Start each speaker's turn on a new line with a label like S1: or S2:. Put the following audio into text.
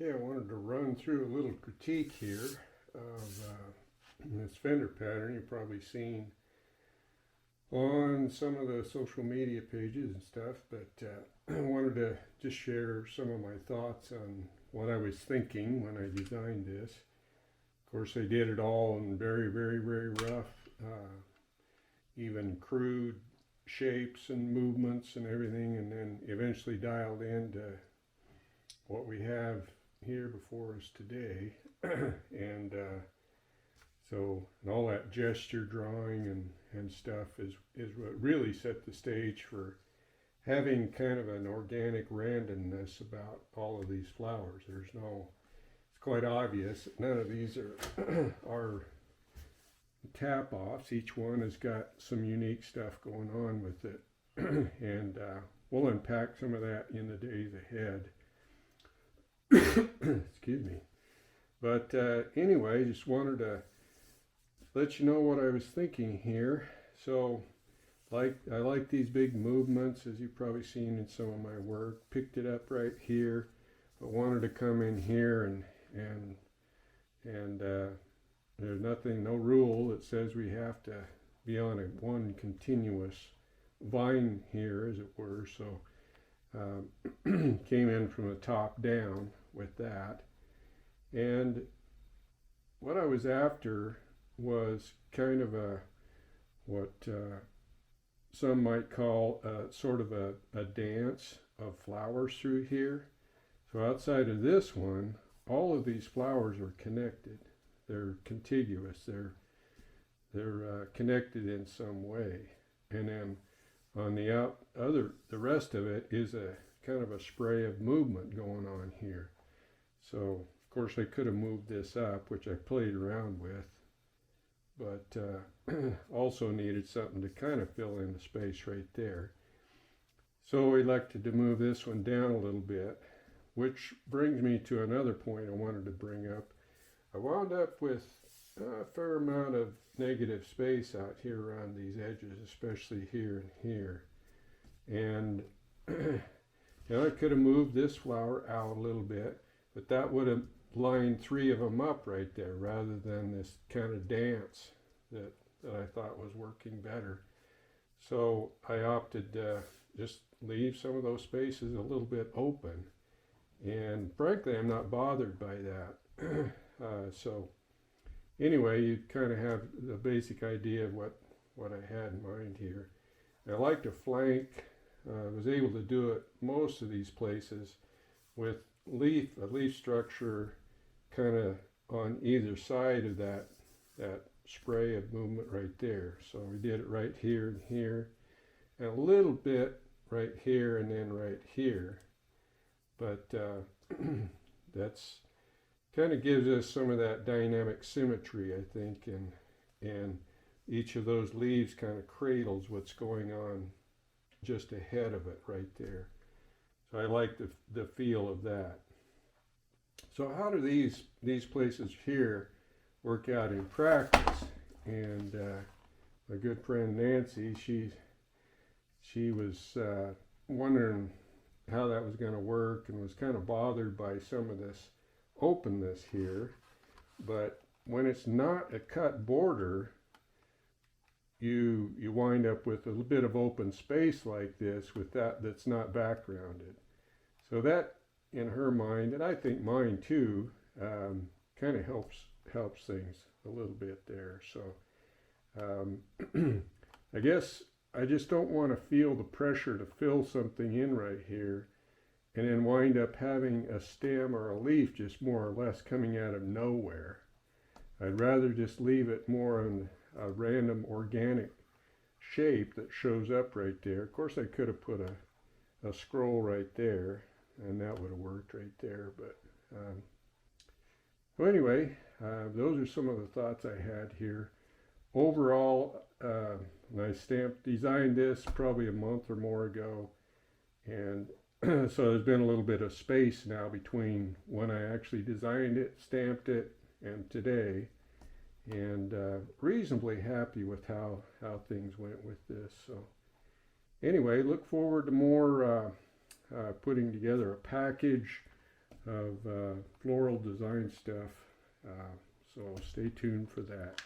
S1: Okay, I wanted to run through a little critique here of this fender pattern you've probably seen on some of the social media pages and stuff, but I wanted to just share some of my thoughts on what I was thinking when I designed this. Of course, I did it all in very, very, very rough, even crude shapes and movements and everything, and then eventually dialed into what we have here before us today. and all that gesture drawing and stuff is what really set the stage for having kind of an organic randomness about all of these flowers. It's quite obvious that none of these are tap offs. Each one has got some unique stuff going on with it. And we'll unpack some of that in the days ahead. Excuse me. But anyway, just wanted to let you know what I was thinking here. So I like these big movements, as you've probably seen in some of my work. Picked it up right here, but wanted to come in here and there's no rule that says we have to be on one continuous vine here, as it were. So came in from the top down with that. And what I was after was kind of what some might call sort of a dance of flowers through here. So outside of this one, all of these flowers are connected. They're contiguous. They're connected in some way. And then on the rest of it is a kind of a spray of movement going on here. So of course I could have moved this up, which I played around with, but also needed something to kind of fill in the space right there. So I elected to move this one down a little bit, which brings me to another point I wanted to bring up. I wound up with a fair amount of negative space out here around these edges, especially here and here. And I could have moved this flower out a little bit, but that would have lined three of them up right there rather than this kind of dance that I thought was working better. So I opted to just leave some of those spaces a little bit open. And frankly, I'm not bothered by that. So anyway, you kind of have the basic idea of what I had in mind here. And I like to flank. Was able to do it most of these places with a leaf structure kind of on either side of that spray of movement right there. So we did it right here and here, and a little bit right here and then right here. But that's kind of gives us some of that dynamic symmetry, I think, and each of those leaves kind of cradles what's going on just ahead of it right there. So I like the feel of that. So how do these places here work out in practice? And my good friend Nancy, she was wondering how that was going to work and was kind of bothered by some of this openness here. But when it's not a cut border, you wind up with a little bit of open space like this with that's not backgrounded. So that, in her mind, and I think mine too, kind of helps things a little bit there. So I guess I just don't want to feel the pressure to fill something in right here and then wind up having a stem or a leaf just more or less coming out of nowhere. I'd rather just leave it more on a random organic shape that shows up right there. Of course I could have put a scroll right there and that would have worked right there, but so anyway, those are some of the thoughts I had here. Overall, I designed this probably a month or more ago, and so there's been a little bit of space now between when I actually designed it, stamped it, and today. And reasonably happy with how things went with this. So anyway, look forward to more putting together a package of floral design stuff. So stay tuned for that.